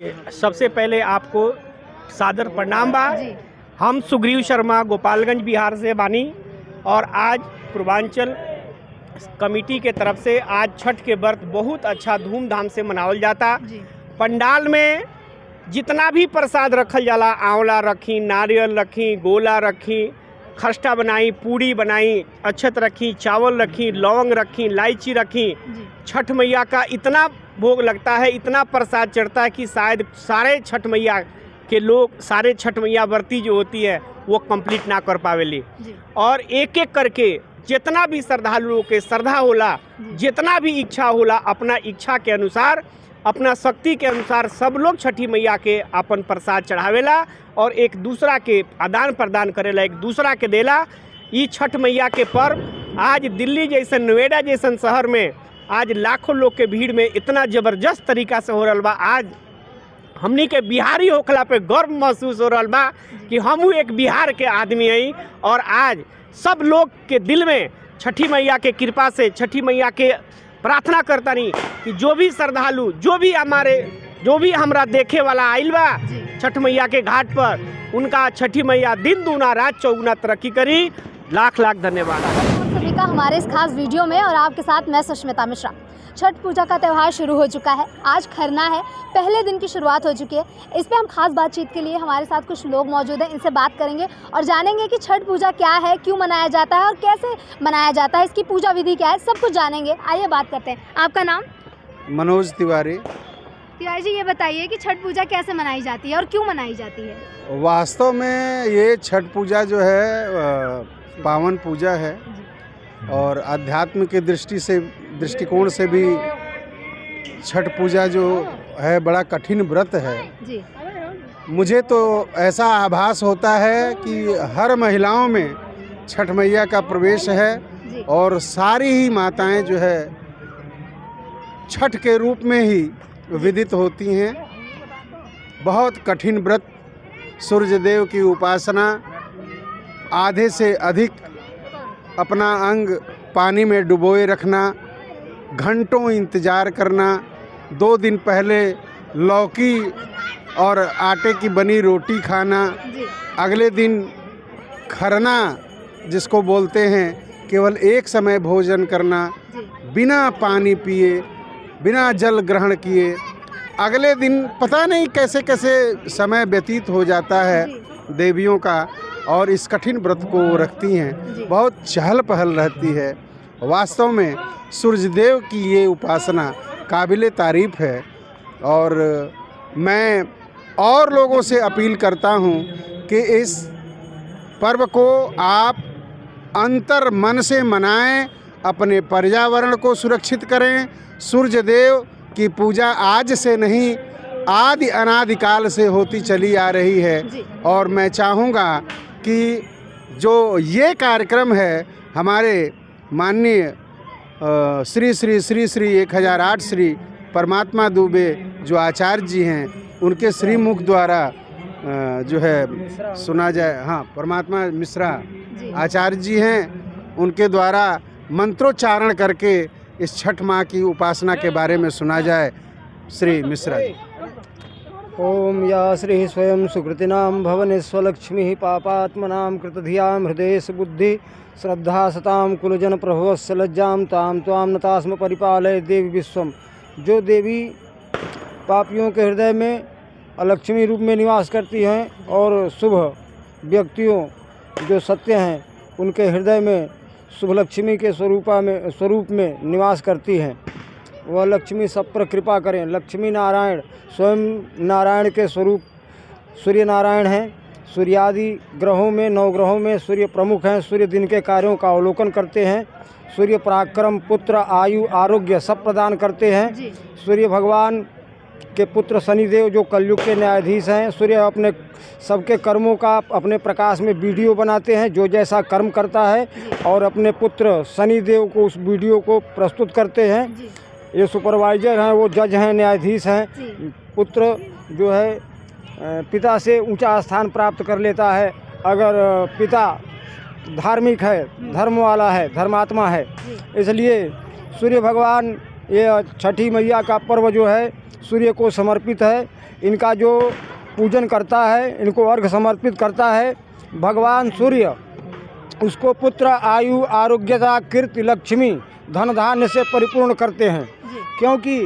सबसे पहले आपको सादर प्रणाम बा। हम सुग्रीव शर्मा गोपालगंज बिहार से बानी और आज पूर्वांचल कमेटी के तरफ से आज छठ के व्रत बहुत अच्छा धूमधाम से मनावल जाता। पंडाल में जितना भी प्रसाद रखल जाला, आंवला रखी, नारियल रखी, गोला रखी, खस्ता बनाई, पूड़ी बनाई, अक्षत रखी, चावल रखी, लौंग रखी, इलायची रखी। छठ मैया का इतना भोग लगता है, इतना प्रसाद चढ़ता है कि शायद सारे छठ मैया के लोग, सारे छठ मैया व्रती जो होती है वो कंप्लीट ना कर पावेली। और एक एक करके जितना भी श्रद्धालुओं के श्रद्धा होला, जितना भी इच्छा होला, अपना इच्छा के अनुसार, अपना शक्ति के अनुसार सब लोग छठी मैया के अपन प्रसाद चढ़ावेला और एक दूसरा के आदान प्रदान करेला, एक दूसरा के देला। ये छठ मैया के पर्व आज दिल्ली जैसन, नोएडा जैसन शहर में आज लाखों लोग के भीड़ में इतना ज़बरदस्त तरीका से हो रहा बा। आज हमनी के बिहारी होखला पे गर्व महसूस हो रहा बा कि हम एक बिहार के आदमी हई। और आज सब लोग के दिल में छठी मैया के कृपा से, छठी मैया के प्रार्थना करता नहीं कि जो भी श्रद्धालु, जो भी हमरा देखे वाला आइल बा छठ मैया के घाट पर, उनका छठी मैया दिन दूना रात चौगुना तरक्की करी। लाख लाख धन्यवाद सभी का हमारे इस खास वीडियो में। और आपके साथ मैं सुष्मिता मिश्रा। छठ पूजा का त्यौहार शुरू हो चुका है, आज खरना है, पहले दिन की शुरुआत हो चुकी है। इस पे हम खास बातचीत के लिए हमारे साथ कुछ लोग मौजूद हैं, इनसे बात करेंगे और जानेंगे कि छठ पूजा क्या है, क्यों मनाया जाता है और कैसे मनाया जाता है, इसकी पूजा विधि क्या है, सब कुछ जानेंगे। आइए बात करते हैं। आपका नाम? मनोज तिवारी। तिवारी जी, ये बताइए कि छठ पूजा कैसे मनाई जाती है और क्यों मनाई जाती है? वास्तव में ये छठ पूजा जो है पावन पूजा है और आध्यात्म के दृष्टिकोण से भी छठ पूजा जो है बड़ा कठिन व्रत है जी। मुझे तो ऐसा आभास होता है कि हर महिलाओं में छठ मैया का प्रवेश है और सारी ही माताएं जो है छठ के रूप में ही विदित होती हैं। बहुत कठिन व्रत, सूर्य देव की उपासना, आधे से अधिक अपना अंग पानी में डुबोए रखना, घंटों इंतज़ार करना, 2 दिन पहले लौकी और आटे की बनी रोटी खाना, अगले दिन खरना जिसको बोलते हैं, केवल एक समय भोजन करना, बिना पानी पिए, बिना जल ग्रहण किए। अगले दिन पता नहीं कैसे कैसे समय व्यतीत हो जाता है देवियों का और इस कठिन व्रत को रखती हैं। बहुत चहल पहल रहती है। वास्तव में सूर्यदेव की ये उपासना काबिले तारीफ़ है और मैं और लोगों से अपील करता हूँ कि इस पर्व को आप अंतर मन से मनाएं, अपने पर्यावरण को सुरक्षित करें। सूर्यदेव की पूजा आज से नहीं, आदि अनादिकाल से होती चली आ रही है और मैं चाहूँगा कि जो ये कार्यक्रम है हमारे माननीय श्री श्री श्री श्री 1008 श्री परमात्मा दुबे जो आचार्य जी हैं, उनके श्रीमुख द्वारा जो है सुना जाए। हाँ, परमात्मा मिश्रा आचार्य जी हैं, उनके द्वारा मंत्रोच्चारण करके इस छठ माँ की उपासना के बारे में सुना जाए। श्री मिश्रा जी। ओम या श्री स्वयं सुकृतिनां भवनेश्वलक्ष्मी पापात्मनां कृतधियां हृदय बुद्धि श्रद्धा सतां कुलजन प्रभवस्य लज्जां तां त्वां नतास्म परिपालय देवी विश्वम। जो देवी पापियों के हृदय में अलक्ष्मी रूप में निवास करती हैं और शुभ व्यक्तियों जो सत्य हैं उनके हृदय में शुभ लक्ष्मी के स्वरूप में निवास करती हैं, वह लक्ष्मी सब पर कृपा करें। लक्ष्मी नारायण स्वयं नारायण के स्वरूप सूर्य नारायण हैं। सूर्यादि ग्रहों में, 9 ग्रहों में सूर्य प्रमुख हैं। सूर्य दिन के कार्यों का अवलोकन करते हैं। सूर्य पराक्रम, पुत्र, आयु, आरोग्य सब प्रदान करते हैं। सूर्य भगवान के पुत्र शनिदेव जो कलयुग के न्यायाधीश हैं, सूर्य अपने सबके कर्मों का अपने प्रकाश में वीडियो बनाते हैं, जो जैसा कर्म करता है और अपने पुत्र शनिदेव को उस वीडियो को प्रस्तुत करते हैं। ये सुपरवाइजर हैं, वो जज हैं, न्यायाधीश हैं। पुत्र जो है पिता से ऊंचा स्थान प्राप्त कर लेता है अगर पिता धार्मिक है, धर्म वाला है, धर्मात्मा है। इसलिए सूर्य भगवान, ये छठी मैया का पर्व जो है सूर्य को समर्पित है। इनका जो पूजन करता है, इनको अर्घ समर्पित करता है, भगवान सूर्य उसको पुत्र, आयु, आरोग्यता, कीर्ति, लक्ष्मी, धन धान्य से परिपूर्ण करते हैं। क्योंकि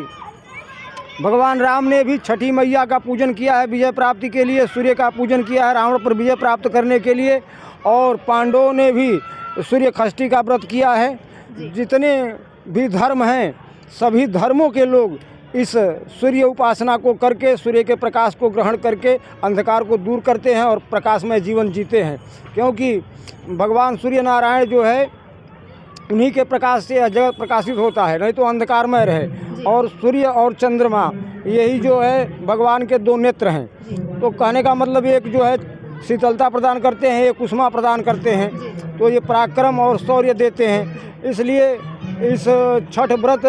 भगवान राम ने भी छठी मैया का पूजन किया है विजय प्राप्ति के लिए, सूर्य का पूजन किया है रावण पर विजय प्राप्त करने के लिए, और पांडवों ने भी सूर्य षष्ठी का व्रत किया है। जितने भी धर्म हैं सभी धर्मों के लोग इस सूर्य उपासना को करके, सूर्य के प्रकाश को ग्रहण करके अंधकार को दूर करते हैं और प्रकाशमय जीवन जीते हैं। क्योंकि भगवान सूर्य नारायण जो है उन्हीं के प्रकाश से जगत प्रकाशित होता है, नहीं तो अंधकारमय रहे। और सूर्य और चंद्रमा यही जो है भगवान के दो नेत्र हैं। तो कहने का मतलब एक जो है शीतलता प्रदान करते हैं, एक उष्मा प्रदान करते हैं, तो ये पराक्रम और शौर्य देते हैं। इसलिए इस छठ व्रत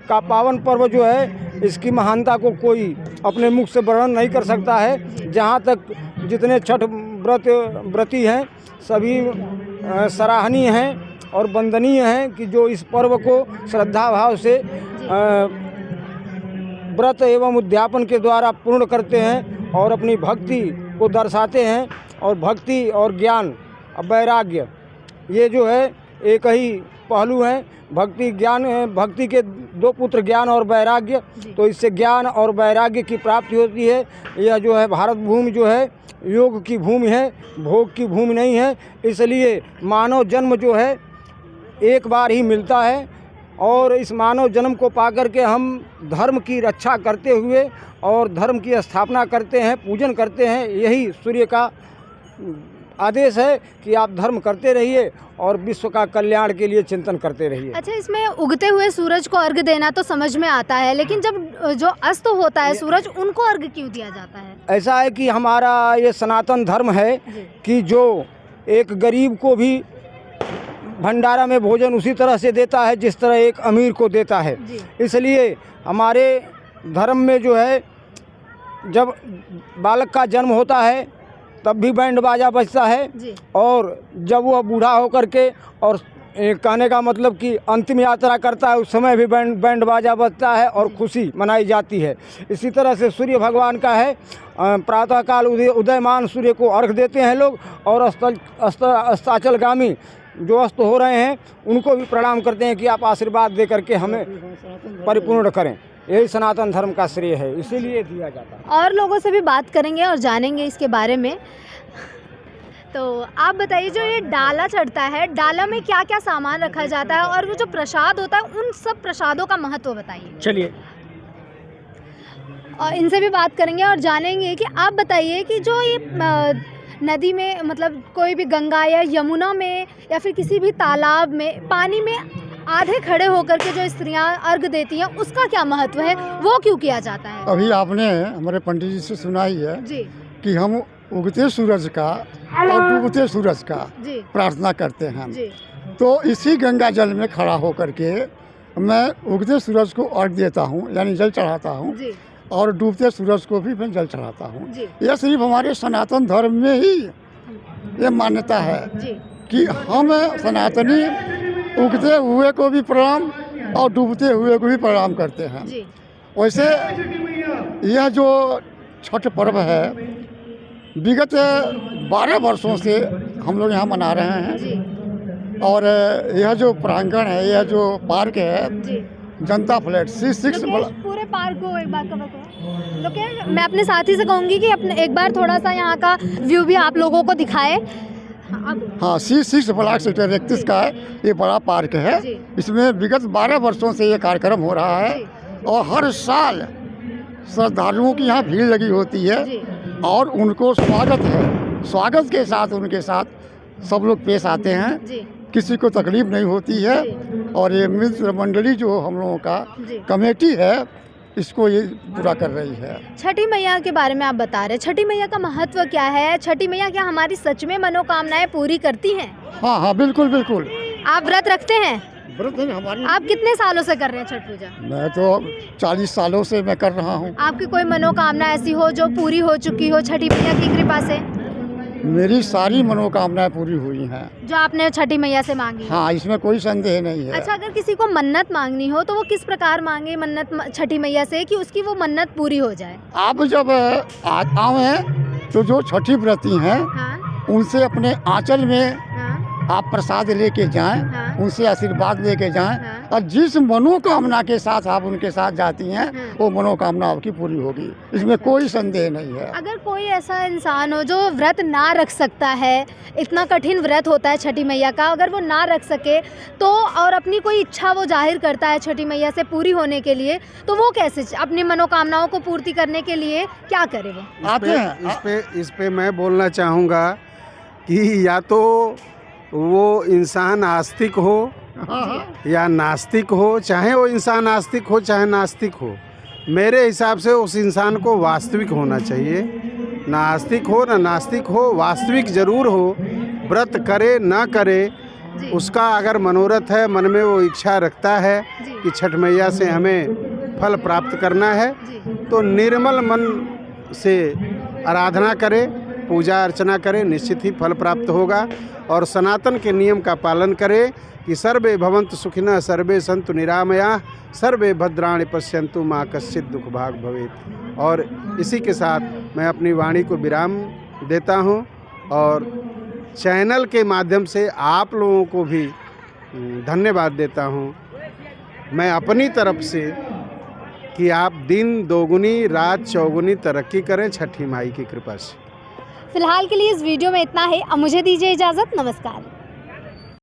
का पावन पर्व जो है इसकी महानता को कोई अपने मुख से वर्णन नहीं कर सकता है। जहाँ तक जितने छठ व्रती हैं सभी सराहनीय हैं और वंदनीय हैं कि जो इस पर्व को श्रद्धा भाव से व्रत एवं उद्यापन के द्वारा पूर्ण करते हैं और अपनी भक्ति को दर्शाते हैं। और भक्ति और ज्ञान वैराग्य ये जो है एक ही पहलू हैं। भक्ति ज्ञान, भक्ति के दो पुत्र ज्ञान और वैराग्य, तो इससे ज्ञान और वैराग्य की प्राप्ति होती है। यह जो है भारत भूमि जो है योग की भूमि है, भोग की भूमि नहीं है। इसलिए मानव जन्म जो है एक बार ही मिलता है और इस मानव जन्म को पाकर के हम धर्म की रक्षा करते हुए और धर्म की स्थापना करते हैं, पूजन करते हैं। यही सूर्य का आदेश है कि आप धर्म करते रहिए और विश्व का कल्याण के लिए चिंतन करते रहिए। अच्छा, इसमें उगते हुए सूरज को अर्घ देना तो समझ में आता है, लेकिन जब जो अस्त होता है सूरज, उनको अर्घ क्यों दिया जाता है? ऐसा है कि हमारा ये सनातन धर्म है कि जो एक गरीब को भी भंडारा में भोजन उसी तरह से देता है जिस तरह एक अमीर को देता है। इसलिए हमारे धर्म में जो है जब बालक का जन्म होता है तब भी बैंड बाजा बजता है, और जब वह बूढ़ा होकर के और कहने का मतलब कि अंतिम यात्रा करता है उस समय भी बैंड बाजा बजता है और खुशी मनाई जाती है। इसी तरह से सूर्य भगवान का है, प्रातःकाल उदयमान सूर्य को अर्घ देते हैं लोग, और अस्ताचलगामी जो अस्त हो रहे हैं उनको भी प्रणाम करते हैं कि आप आशीर्वाद दे करके हमें परिपूर्ण करें। यही सनातन धर्म का श्रेय है, इसीलिए दिया जाता है। और लोगों से भी बात करेंगे और जानेंगे इसके बारे में। तो आप बताइए, जो ये डाला चढ़ता है, डाला में क्या क्या सामान रखा जाता है और वो जो प्रसाद होता है उन सब प्रसादों का महत्व बताइए। चलिए, और इनसे भी बात करेंगे और जानेंगे कि आप बताइए कि जो ये नदी में, मतलब कोई भी गंगा या यमुना में या फिर किसी भी तालाब में पानी में आधे खड़े होकर के जो स्त्रियां अर्घ देती हैं उसका क्या महत्व है, वो क्यों किया जाता है? अभी आपने हमारे पंडित जी से सुना ही है जी कि हम उगते सूरज का और डूबते सूरज का जी प्रार्थना करते हैं। जी तो इसी गंगा जल में खड़ा होकर के मैं उगते सूरज को अर्घ देता हूँ, यानी जल चढ़ाता हूँ, जी और डूबते सूरज को भी मैं जल चढ़ाता हूँ। जी यह सिर्फ हमारे सनातन धर्म में ही ये मान्यता है जी कि हम सनातनी उगते हुए को भी प्रणाम और डूबते हुए को भी प्रणाम करते हैं। जी वैसे यह जो छठ पर्व है विगत 12 वर्षों से हम लोग यहाँ मना रहे हैं। जी और यह जो प्रांगण है, यह जो पार्क है जी जनता फ्लैट C6 पूरे पार्क को एक बार कवर करें। लोकेश, मैं अपने साथी से कहूँगी कि अपने एक बार थोड़ा सा यहाँ का व्यू भी आप लोगों को दिखाए। हाँ, C6 ब्लॉक सेक्टर 31 का है, ये बड़ा पार्क है। इसमें विगत 12 वर्षों से ये कार्यक्रम हो रहा है और हर साल श्रद्धालुओं की यहाँ भीड़ लगी होती है और उनको स्वागत है। स्वागत के साथ उनके साथ सब लोग पेश आते हैं, किसी को तकलीफ नहीं होती है। और ये मित्र मंडली जो हम लोगों का कमेटी है इसको ये पूरा कर रही है। छठी मैया के बारे में आप बता रहे, छठी मैया का महत्व क्या है? छठी मैया क्या हमारी सच में मनोकामनाएं पूरी करती हैं? हाँ हाँ, बिल्कुल बिल्कुल। आप व्रत रखते हैं? व्रत है हमारी। आप कितने सालों से कर रहे हैं छठ पूजा? मैं तो 40 सालों से मैं कर रहा हूँ। आपकी कोई मनोकामना ऐसी हो जो पूरी हो चुकी हो छठी मैया की कृपा से? मेरी सारी मनोकामनाएं पूरी हुई हैं। जो आपने छठी मैया से मांगी। हाँ, इसमें कोई संदेह नहीं है। अच्छा, अगर किसी को मन्नत मांगनी हो तो वो किस प्रकार मांगे मन्नत छठी मैया से कि उसकी वो मन्नत पूरी हो जाए? आप जब आवें तो जो छठी व्रती हैं हाँ, उनसे अपने आंचल में हाँ, आप प्रसाद लेके जाएं, हाँ, उनसे आशीर्वाद लेके जाएं, हाँ। और जिस मनोकामना के साथ आप उनके साथ जाती हैं वो मनोकामना आपकी पूरी होगी, इसमें कोई संदेह नहीं है। अगर कोई ऐसा इंसान हो जो व्रत ना रख सकता है, इतना कठिन व्रत होता है छठी मैया का, अगर वो ना रख सके तो और अपनी कोई इच्छा वो जाहिर करता है छठी मैया से पूरी होने के लिए, तो वो कैसे अपनी मनोकामनाओं को पूर्ति करने के लिए क्या करे वो? आते हैं इस पे मैं बोलना चाहूँगा कि या तो वो इंसान आस्तिक हो या नास्तिक हो, चाहे वो इंसान आस्तिक हो चाहे नास्तिक हो, मेरे हिसाब से उस इंसान को वास्तविक होना चाहिए। ना आस्तिक हो ना नास्तिक हो, वास्तविक ज़रूर हो। व्रत करे ना करे, उसका अगर मनोरथ है, मन में वो इच्छा रखता है कि छठ मैया से हमें फल प्राप्त करना है, तो निर्मल मन से आराधना करे, पूजा अर्चना करे, निश्चित ही फल प्राप्त होगा। और सनातन के नियम का पालन करे कि सर्वे भवन्तु सुखिनः, सर्वे सन्तु निरामयाः, सर्वे भद्राणि पश्यन्तु मा कश्चित् दुख भाग भवेत्। और इसी के साथ मैं अपनी वाणी को विराम देता हूँ और चैनल के माध्यम से आप लोगों को भी धन्यवाद देता हूँ मैं अपनी तरफ से कि आप दिन दोगुनी रात चौगुनी तरक्की करें छठी माई की कृपा से। फिलहाल के लिए इस वीडियो में इतना ही। अब मुझे दीजिए इजाज़त। नमस्कार।